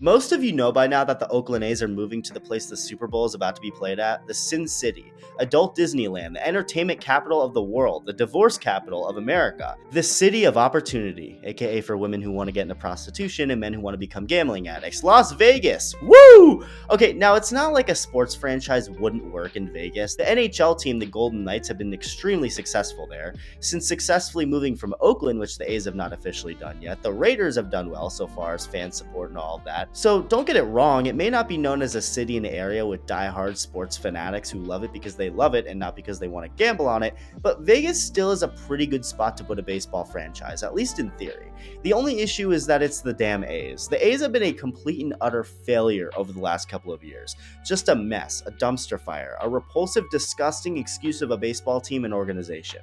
Most of you know by now that the Oakland A's are moving to the place the Super Bowl is about to be played at, the Sin City, adult Disneyland, the entertainment capital of the world, the divorce capital of America, the city of opportunity, aka for women who want to get into prostitution and men who want to become gambling addicts, Las Vegas. Woo! Okay, now it's not like a sports franchise wouldn't work in Vegas. The NHL team, the Golden Knights, have been extremely successful there. Since successfully moving from Oakland, which the A's have not officially done yet, the Raiders have done well so far as fan support and all of that. So don't get it wrong, it may not be known as a city and area with die-hard sports fanatics who love it because they love it and not because they want to gamble on it, but Vegas still is a pretty good spot to put a baseball franchise, at least in theory. The only issue is that it's the damn A's. The A's have been a complete and utter failure over the last couple of years. Just a mess, a dumpster fire, a repulsive, disgusting excuse of a baseball team and organization.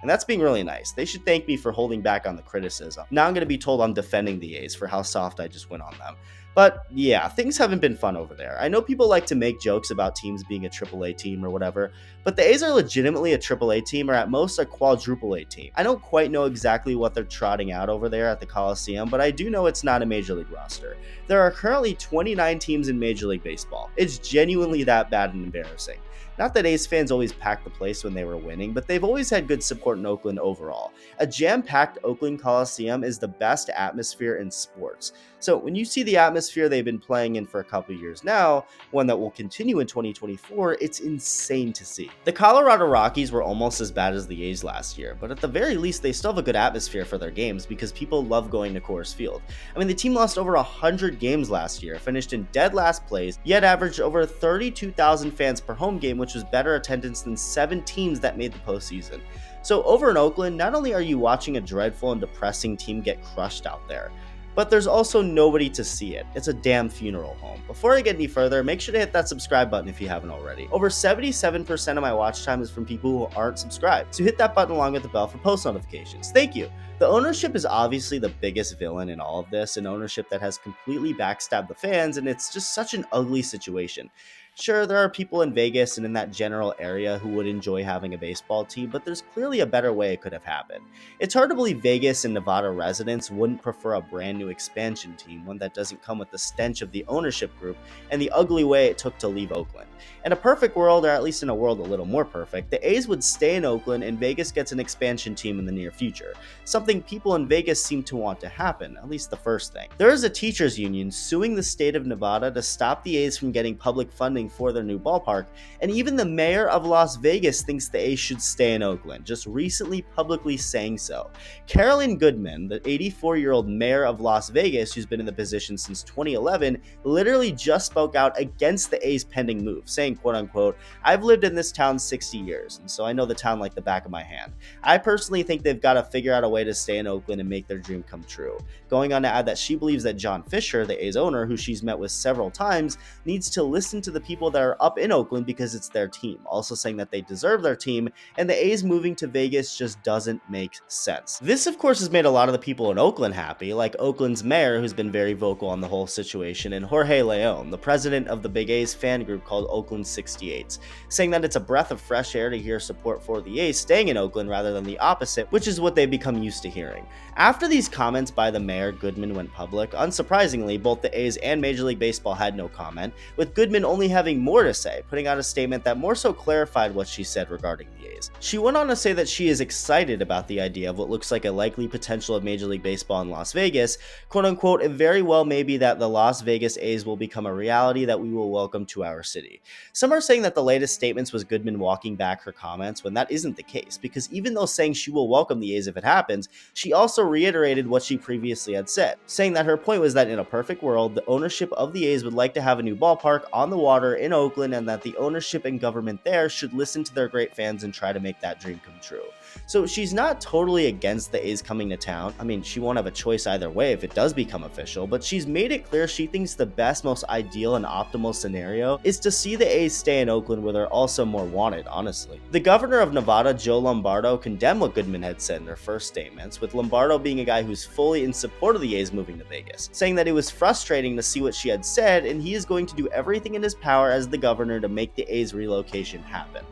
And that's being really nice. They should thank me for holding back on the criticism. Now I'm going to be told I'm defending the A's for how soft I just went on them. But yeah, things haven't been fun over there. I know people like to make jokes about teams being a AAA team or whatever, but the A's are legitimately a AAA team or at most a quadruple A team. I don't quite know exactly what they're trotting out over there at the Coliseum, but I do know it's not a Major League roster. There are currently 29 teams in Major League Baseball. It's genuinely that bad and embarrassing. Not that A's fans always packed the place when they were winning, but they've always had good support in Oakland overall. A jam-packed Oakland Coliseum is the best atmosphere in sports. So when you see the atmosphere they've been playing in for a couple years now, one that will continue in 2024, it's insane to see. The Colorado Rockies were almost as bad as the A's last year, but at the very least they still have a good atmosphere for their games because people love going to Coors Field. I mean, the team lost over 100 games last year, finished in dead last place, yet averaged over 32,000 fans per home game, which was better attendance than 7 teams that made the postseason. So over in Oakland, not only are you watching a dreadful and depressing team get crushed out there, but there's also nobody to see it. It's a damn funeral home. Before I get any further, make sure to hit that subscribe button if you haven't already. Over 77% of my watch time is from people who aren't subscribed, so hit that button along with the bell for post notifications. Thank you. The ownership is obviously the biggest villain in all of this, an ownership that has completely backstabbed the fans, and it's just such an ugly situation. Sure, there are people in Vegas and in that general area who would enjoy having a baseball team, but there's clearly a better way it could have happened. It's hard to believe Vegas and Nevada residents wouldn't prefer a brand new expansion team, one that doesn't come with the stench of the ownership group and the ugly way it took to leave Oakland. In a perfect world, or at least in a world a little more perfect, the A's would stay in Oakland and Vegas gets an expansion team in the near future. Something people in Vegas seem to want to happen, at least the first thing. There is a teachers union suing the state of Nevada to stop the A's from getting public funding for their new ballpark, and even the mayor of Las Vegas thinks the A's should stay in Oakland, just recently publicly saying so. Carolyn Goodman, the 84-year-old mayor of Las Vegas, who's been in the position since 2011, literally just spoke out against the A's pending move, saying, quote unquote, "I've lived in this town 60 years, and so I know the town like the back of my hand. I personally think they've got to figure out a way to stay in Oakland and make their dream come true." Going on to add that she believes that John Fisher, the A's owner, who she's met with several times, needs to listen to the people that are up in Oakland because it's their team, also saying that they deserve their team, and the A's moving to Vegas just doesn't make sense. This, of course, has made a lot of the people in Oakland happy, like Oakland's mayor, who's been very vocal on the whole situation, and Jorge Leon, the president of the Big A's fan group called Oakland 68s, saying that it's a breath of fresh air to hear support for the A's staying in Oakland rather than the opposite, which is what they've become used to hearing. After these comments by the mayor, Goodman went public. Unsurprisingly, both the A's and Major League Baseball had no comment, with Goodman only having more to say, putting out a statement that more so clarified what she said regarding the A's. She went on to say that she is excited about the idea of what looks like a likely potential of Major League Baseball in Las Vegas. Quote unquote, "It very well may be that the Las Vegas A's will become a reality that we will welcome to our city." Some are saying that the latest statements was Goodman walking back her comments when that isn't the case, because even though saying she will welcome the A's if it happens, she also reiterated what she previously had said, saying that her point was that in a perfect world, the ownership of the A's would like to have a new ballpark on the water in Oakland, and that the ownership and government there should listen to their great fans and try to make that dream come true. So she's not totally against the A's coming to town. I mean, she won't have a choice either way if it does become official, but she's made it clear she thinks the best, most ideal, and optimal scenario is to see the A's stay in Oakland where they're also more wanted, honestly. The governor of Nevada, Joe Lombardo, condemned what Goodman had said in her first statements, with Lombardo being a guy who's fully in support of the A's moving to Vegas, saying that it was frustrating to see what she had said, and he is going to do everything in his power as the governor to make the A's relocation happen.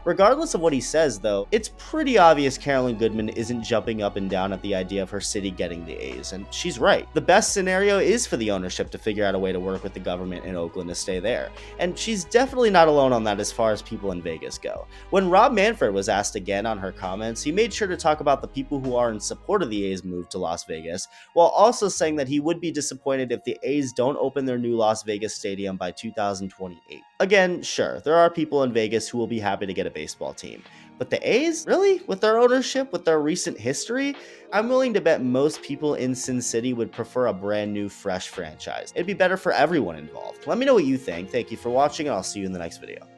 Regardless of what he says, though, it's pretty obvious Carolyn Goodman isn't jumping up and down at the idea of her city getting the A's, and she's right. The best scenario is for the ownership to figure out a way to work with the government in Oakland to stay there, and she's definitely not alone on that as far as people in Vegas go. When Rob Manfred was asked again on her comments, he made sure to talk about the people who are in support of the A's move to Las Vegas, while also saying that he would be disappointed if the A's don't open their new Las Vegas stadium by 2028. Again, sure, there are people in Vegas who will be happy to get a baseball team, but the A's? Really? With their ownership, with their recent history? I'm willing to bet most people in Sin City would prefer a brand new, fresh franchise. It'd be better for everyone involved. Let me know what you think. Thank you for watching, and I'll see you in the next video.